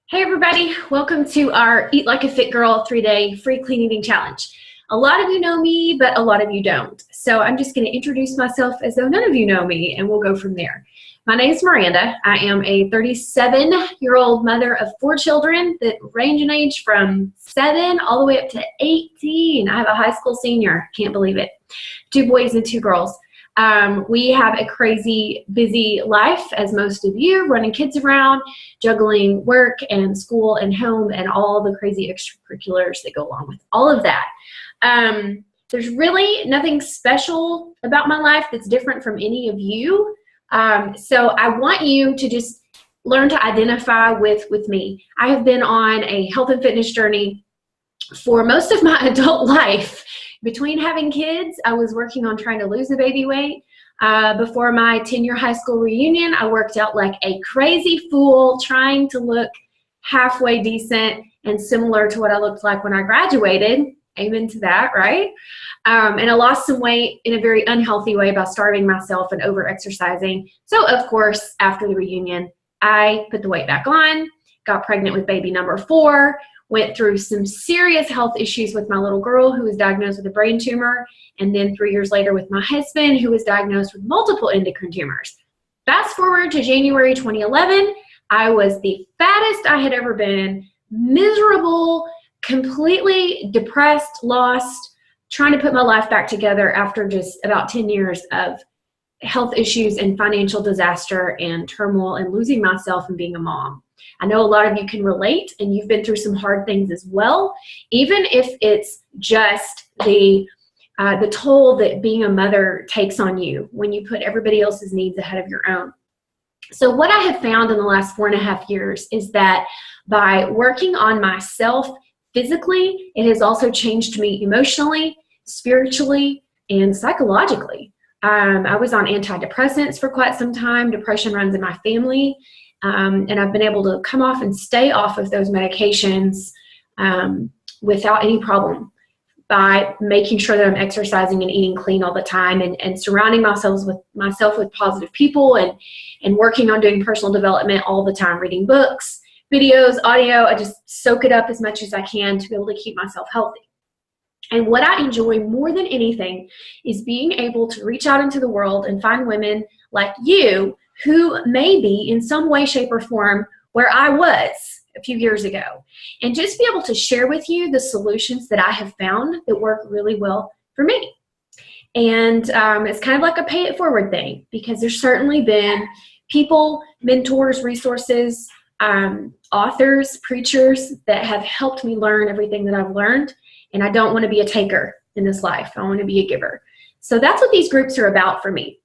Hey everybody, welcome to our Eat Like a Fit Girl 3-day free clean eating challenge. A lot of you know me, but a lot of you don't. So I'm just going to introduce myself as though none of you know me, and we'll go from there. My name is Miranda. I am a 37-year-old mother of 4 children that range in age from 7 all the way up to 18. I have a high school senior. Can't believe it. 2 boys and 2 girls. We have a crazy busy life, as most of you, running kids around, juggling work and school and home and all the crazy extracurriculars that go along with all of that. There's really nothing special about my life that's different from any of you. So I want you to just learn to identify with me. I have been on a health and fitness journey for most of my adult life. Between having kids, I was working on trying to lose the baby weight. Before my 10-year high school reunion, I worked out like a crazy fool trying to look halfway decent and similar to what I looked like when I graduated. Amen to that, right? And I lost some weight in a very unhealthy way by starving myself and over-exercising. So, of course, after the reunion, I put the weight back on, got pregnant with baby number 4, went through some serious health issues with my little girl who was diagnosed with a brain tumor, and then 3 years later with my husband who was diagnosed with multiple endocrine tumors. Fast forward to January 2011, I was the fattest I had ever been, miserable, completely depressed, lost, trying to put my life back together after just about 10 years of health issues and financial disaster and turmoil and losing myself and being a mom. I know a lot of you can relate, and you've been through some hard things as well, even if it's just the toll that being a mother takes on you when you put everybody else's needs ahead of your own. So what I have found in the last 4.5 years is that by working on myself physically, it has also changed me emotionally, spiritually, and psychologically. I was on antidepressants for quite some time. Depression runs in my family. And I've been able to come off and stay off of those medications without any problem by making sure that I'm exercising and eating clean all the time and surrounding myself with positive people and working on doing personal development all the time, reading books, videos, audio. I just soak it up as much as I can to be able to keep myself healthy. And what I enjoy more than anything is being able to reach out into the world and find women like you who may be in some way, shape, or form where I was a few years ago, and just be able to share with you the solutions that I have found that work really well for me. And it's kind of like a pay it forward thing, because there's certainly been people, mentors, resources, authors, preachers that have helped me learn everything that I've learned. And I don't want to be a taker in this life. I want to be a giver. So that's what these groups are about for me.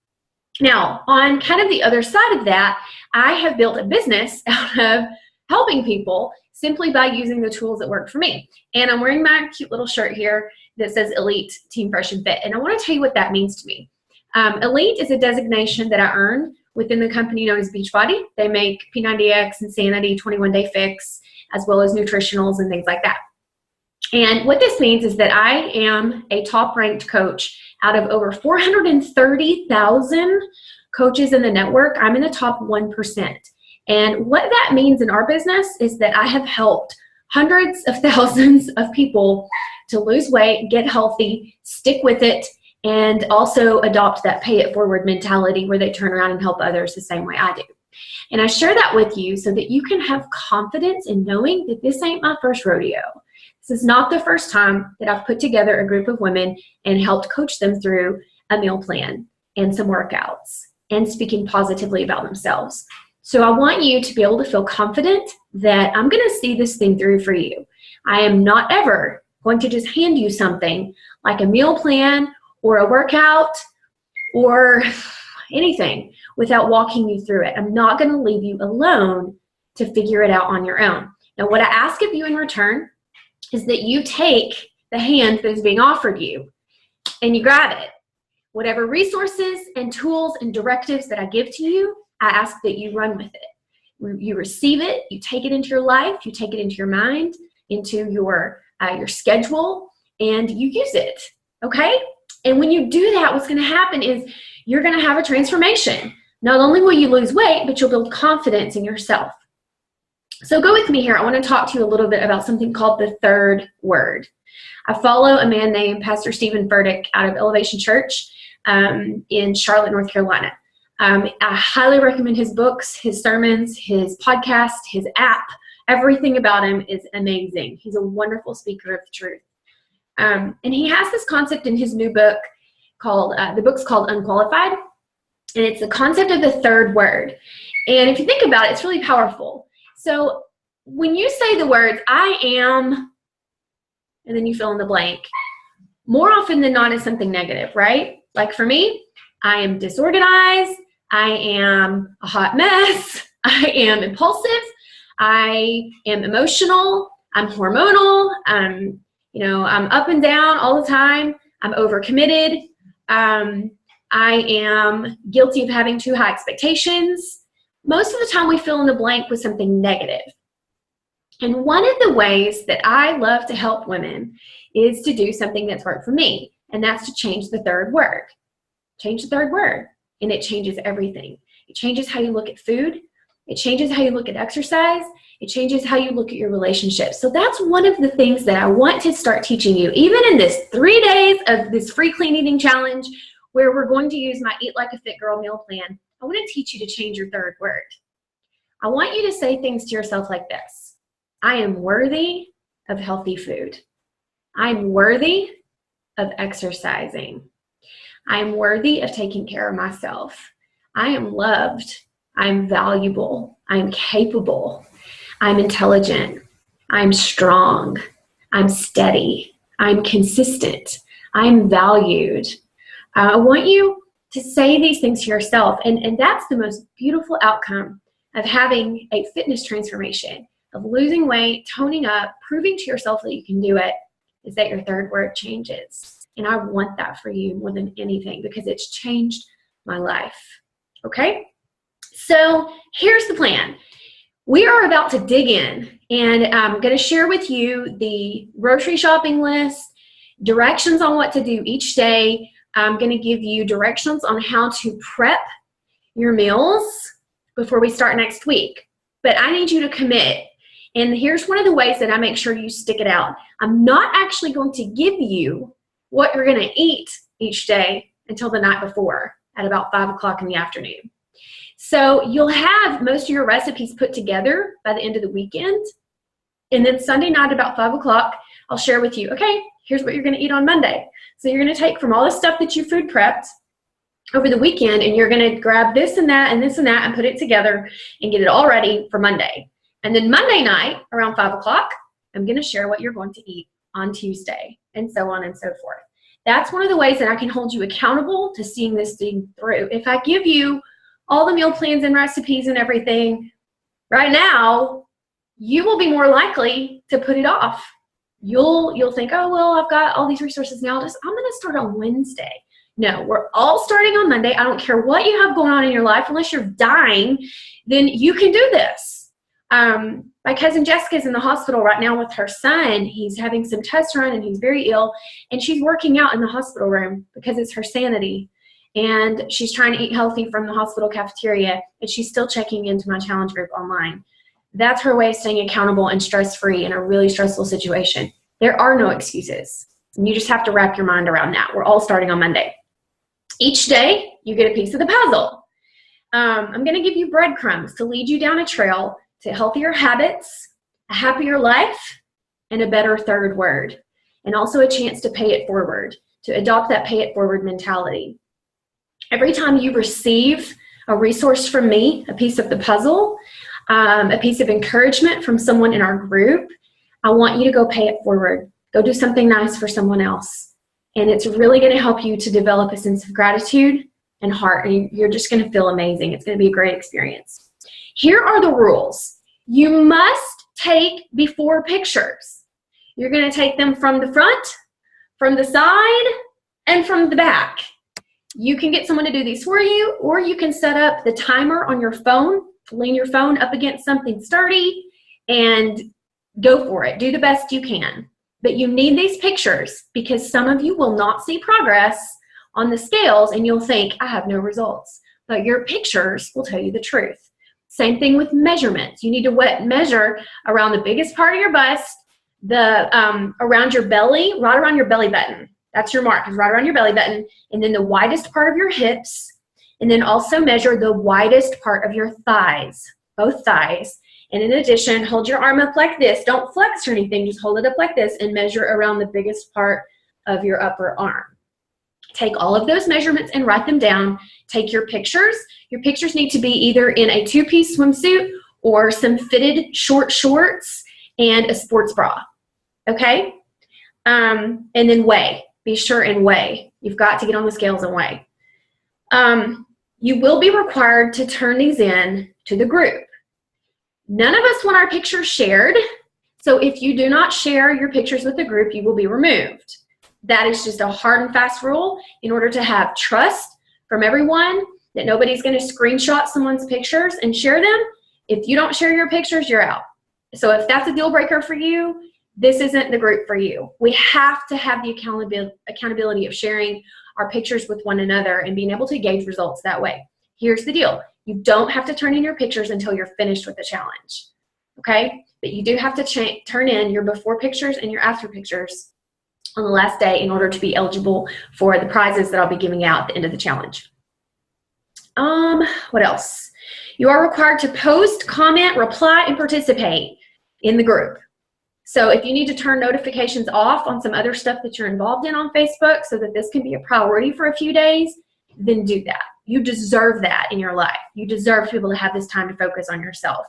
Now, on kind of the other side of that, I have built a business out of helping people simply by using the tools that work for me. And I'm wearing my cute little shirt here that says Elite Team Fresh and Fit. And I want to tell you what that means to me. Elite is a designation that I earned within the company known as Beachbody. They make P90X, Insanity, 21-Day Fix, as well as nutritionals and things like that. And what this means is that I am a top-ranked coach out of over 430,000 coaches in the network. I'm in the top 1%. And what that means in our business is that I have helped hundreds of thousands of people to lose weight, get healthy, stick with it, and also adopt that pay-it-forward mentality where they turn around and help others the same way I do. And I share that with you so that you can have confidence in knowing that this ain't my first rodeo. This is not the first time that I've put together a group of women and helped coach them through a meal plan and some workouts and speaking positively about themselves. So I want you to be able to feel confident that I'm going to see this thing through for you. I am not ever going to just hand you something like a meal plan or a workout or anything without walking you through it. I'm not going to leave you alone to figure it out on your own. Now, what I ask of you in return is that you take the hand that is being offered you and you grab it. Whatever resources and tools and directives that I give to you, I ask that you run with it. You receive it, you take it into your life, you take it into your mind, into your schedule, and you use it, okay? And when you do that, what's gonna happen is you're gonna have a transformation. Not only will you lose weight, but you'll build confidence in yourself. So go with me here. I want to talk to you a little bit about something called the third word. I follow a man named Pastor Stephen Furtick out of Elevation Church in Charlotte, North Carolina. I highly recommend his books, his sermons, his podcast, his app. Everything about him is amazing. He's a wonderful speaker of the truth. And he has this concept in his new book called, the book's called Unqualified. And it's the concept of the third word. And if you think about it, it's really powerful. So when you say the words, I am, and then you fill in the blank, more often than not is something negative, right? Like for me, I am disorganized. I am a hot mess. I am impulsive. I am emotional. I'm hormonal. I'm up and down all the time. I'm overcommitted. I am guilty of having too high expectations. Most of the time we fill in the blank with something negative. And one of the ways that I love to help women is to do something that's worked for me, and that's to change the third word. Change the third word, and it changes everything. It changes how you look at food. It changes how you look at exercise. It changes how you look at your relationships. So that's one of the things that I want to start teaching you, even in this 3 days of this free clean eating challenge, where we're going to use my Eat Like a Fit Girl meal plan. I want to teach you to change your third word. I want you to say things to yourself like this. I am worthy of healthy food. I'm worthy of exercising. I'm worthy of taking care of myself. I am loved. I'm valuable. I'm capable. I'm intelligent. I'm strong. I'm steady. I'm consistent. I'm valued. I want you to say these things to yourself, and that's the most beautiful outcome of having a fitness transformation, of losing weight, toning up, proving to yourself that you can do it, is that your third word changes. And I want that for you more than anything because it's changed my life. Okay? So here's the plan. We are about to dig in, and I'm going to share with you the grocery shopping list, directions on what to do each day. I'm going to give you directions on how to prep your meals before we start next week. But I need you to commit. And here's one of the ways that I make sure you stick it out. I'm not actually going to give you what you're going to eat each day until the night before at about 5 o'clock in the afternoon. So you'll have most of your recipes put together by the end of the weekend. And then Sunday night about 5 o'clock, I'll share with you, okay, here's what you're going to eat on Monday. So you're going to take from all the stuff that you food prepped over the weekend, and you're going to grab this and that and this and that and put it together and get it all ready for Monday. And then Monday night around 5 o'clock, I'm going to share what you're going to eat on Tuesday, and so on and so forth. That's one of the ways that I can hold you accountable to seeing this thing through. If I give you all the meal plans and recipes and everything right now, you will be more likely to put it off. You'll think, oh, well, I've got all these resources now. I'm going to start on Wednesday. No, we're all starting on Monday. I don't care what you have going on in your life. Unless you're dying, then you can do this. My cousin Jessica's in the hospital right now with her son. He's having some tests run and he's very ill. And she's working out in the hospital room because it's her sanity. And she's trying to eat healthy from the hospital cafeteria. And she's still checking into my challenge group online. That's her way of staying accountable and stress-free in a really stressful situation. There are no excuses. You just have to wrap your mind around that. We're all starting on Monday. Each day, you get a piece of the puzzle. I'm going to give you breadcrumbs to lead you down a trail to healthier habits, a happier life, and a better third word. And also a chance to pay it forward, to adopt that pay it forward mentality. Every time you receive a resource from me, a piece of the puzzle, a piece of encouragement from someone in our group, I want you to go pay it forward. Go do something nice for someone else. And it's really going to help you to develop a sense of gratitude and heart. And you're just going to feel amazing. It's going to be a great experience. Here are the rules. You must take before pictures. You're going to take them from the front, from the side, and from the back. You can get someone to do these for you, or you can set up the timer on your phone. Lean your phone up against something sturdy and go for it. Do the best you can. But you need these pictures because some of you will not see progress on the scales and you'll think, I have no results. But your pictures will tell you the truth. Same thing with measurements. You need to measure around the biggest part of your bust, around your belly, right around your belly button. That's your mark, is right around your belly button, and then the widest part of your hips, and then also measure the widest part of your thighs, both thighs. And in addition, hold your arm up like this. Don't flex or anything, just hold it up like this and measure around the biggest part of your upper arm. Take all of those measurements and write them down. Take your pictures. Your pictures need to be either in a two-piece swimsuit or some fitted short shorts and a sports bra, okay? And then weigh. Be sure and weigh. You've got to get on the scales and weigh. You will be required to turn these in to the group. None of us want our pictures shared, so if you do not share your pictures with the group, you will be removed. That is just a hard and fast rule in order to have trust from everyone that nobody's going to screenshot someone's pictures and share them. If you don't share your pictures, you're out. So if that's a deal breaker for you, this isn't the group for you. We have to have the accountability of sharing our pictures with one another and being able to gauge results that way. Here's the deal. You don't have to turn in your pictures until you're finished with the challenge, okay? But you do have to turn in your before pictures and your after pictures on the last day in order to be eligible for the prizes that I'll be giving out at the end of the challenge. What else? You are required to post, comment, reply, and participate in the group. So if you need to turn notifications off on some other stuff that you're involved in on Facebook so that this can be a priority for a few days, then do that. You deserve that in your life. You deserve to be able to have this time to focus on yourself.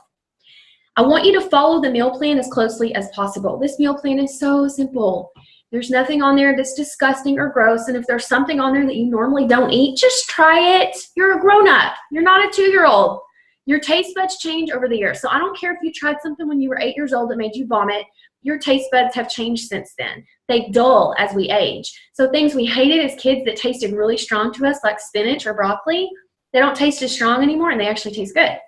I want you to follow the meal plan as closely as possible. This meal plan is so simple. There's nothing on there that's disgusting or gross, and if there's something on there that you normally don't eat, just try it. You're a grown-up. You're not a 2-year-old. Your taste buds change over the years. So I don't care if you tried something when you were 8 years old that made you vomit. Your taste buds have changed since then. They dull as we age. So things we hated as kids that tasted really strong to us, like spinach or broccoli, they don't taste as strong anymore, and they actually taste good.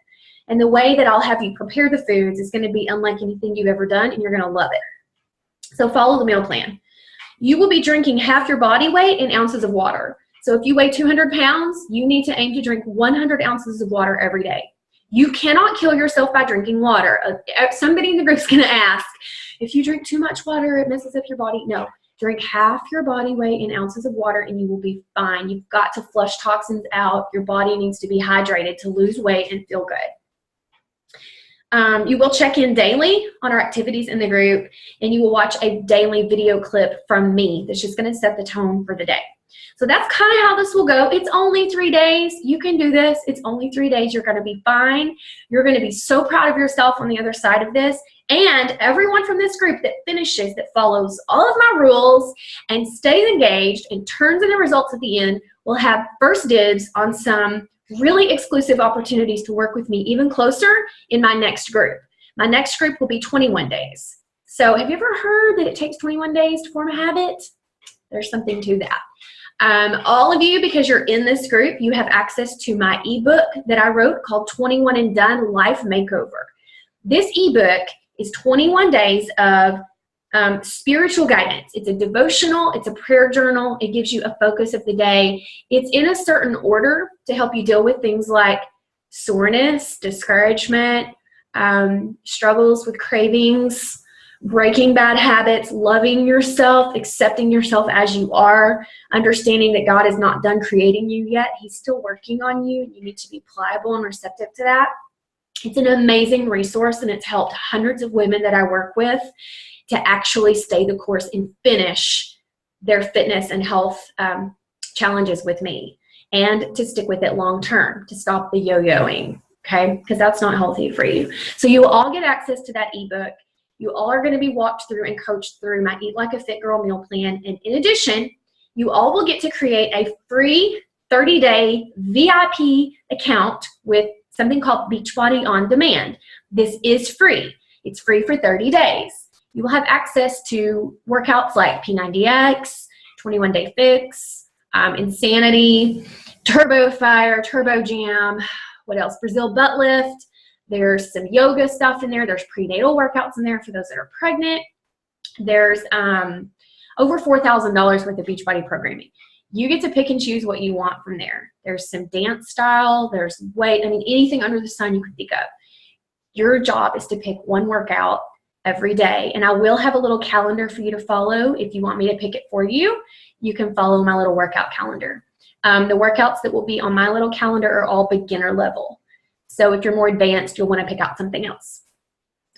And the way that I'll have you prepare the foods is going to be unlike anything you've ever done, and you're going to love it. So follow the meal plan. You will be drinking half your body weight in ounces of water. So if you weigh 200 pounds, you need to aim to drink 100 ounces of water every day. You cannot kill yourself by drinking water. Somebody in the group is going to ask, if you drink too much water, it messes up your body. No, drink half your body weight in ounces of water and you will be fine. You've got to flush toxins out. Your body needs to be hydrated to lose weight and feel good. You will check in daily on our activities in the group, and you will watch a daily video clip from me that's just going to set the tone for the day. So that's kind of how this will go. It's only 3 days. You can do this. It's only 3 days. You're going to be fine. You're going to be so proud of yourself on the other side of this. And everyone from this group that finishes, that follows all of my rules and stays engaged and turns in the results at the end will have first dibs on some really exclusive opportunities to work with me even closer in my next group. My next group will be 21 days. So have you ever heard that it takes 21 days to form a habit? There's something to that. All of you, because you're in this group, you have access to my ebook that I wrote called 21 and Done Life Makeover. This ebook is 21 days of spiritual guidance. It's a devotional, it's a prayer journal, it gives you a focus of the day. It's in a certain order to help you deal with things like soreness, discouragement, struggles with cravings, breaking bad habits, loving yourself, accepting yourself as you are, understanding that God is not done creating you yet. He's still working on you. You need to be pliable and receptive to that. It's an amazing resource, and it's helped hundreds of women that I work with to actually stay the course and finish their fitness and health challenges with me, and to stick with it long term, to stop the yo-yoing, okay? Because that's not healthy for you. So you will all get access to that ebook. You all are going to be walked through and coached through my Eat Like a Fit Girl meal plan. And in addition, you all will get to create a free 30-day VIP account with something called Beachbody On Demand. This is free. It's free for 30 days. You will have access to workouts like P90X, 21 Day Fix, Insanity, Turbo Fire, Turbo Jam, what else? Brazil Butt Lift. There's some yoga stuff in there. There's prenatal workouts in there for those that are pregnant. There's over $4,000 worth of Beachbody programming. You get to pick and choose what you want from there. There's some dance style, there's weight, I mean, anything under the sun you can think of. Your job is to pick one workout every day. And I will have a little calendar for you to follow. If you want me to pick it for you, you can follow my little workout calendar. The workouts that will be on my little calendar are all beginner level. So if you're more advanced, you'll want to pick out something else.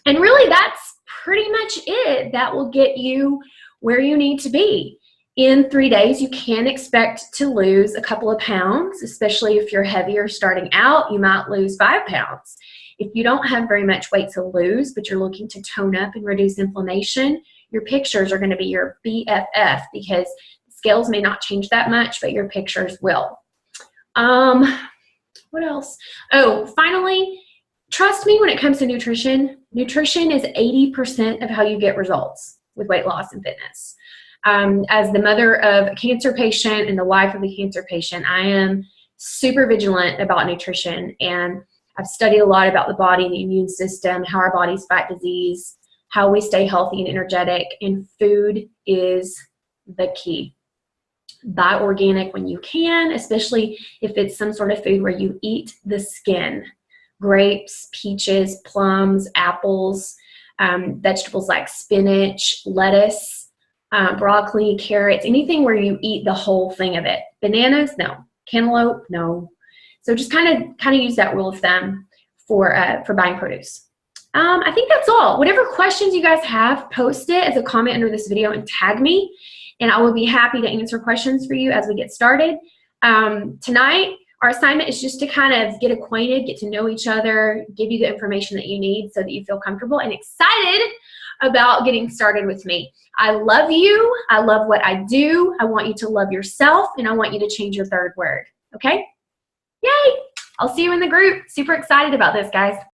And really, that's pretty much it. That will get you where you need to be. In 3 days, you can expect to lose a couple of pounds, especially if you're heavier starting out, you might lose 5 pounds. If you don't have very much weight to lose, but you're looking to tone up and reduce inflammation, your pictures are going to be your BFF because scales may not change that much, but your pictures will. What else? Oh, finally, trust me when it comes to nutrition. Nutrition is 80% of how you get results with weight loss and fitness. As the mother of a cancer patient and the wife of a cancer patient, I am super vigilant about nutrition, and I've studied a lot about the body, the immune system, how our bodies fight disease, how we stay healthy and energetic, and food is the key. Buy organic when you can, especially if it's some sort of food where you eat the skin. Grapes, peaches, plums, apples, vegetables like spinach, lettuce, broccoli, carrots, anything where you eat the whole thing of it. Bananas, no. Cantaloupe, no. So just kind of use that rule of thumb for buying produce. I think that's all. Whatever questions you guys have, post it as a comment under this video and tag me, and I will be happy to answer questions for you as we get started. Tonight, our assignment is just to kind of get acquainted, get to know each other, give you the information that you need so that you feel comfortable and excited about getting started with me. I love you. I love what I do. I want you to love yourself, and I want you to change your third word. Okay? Yay! I'll see you in the group. Super excited about this, guys.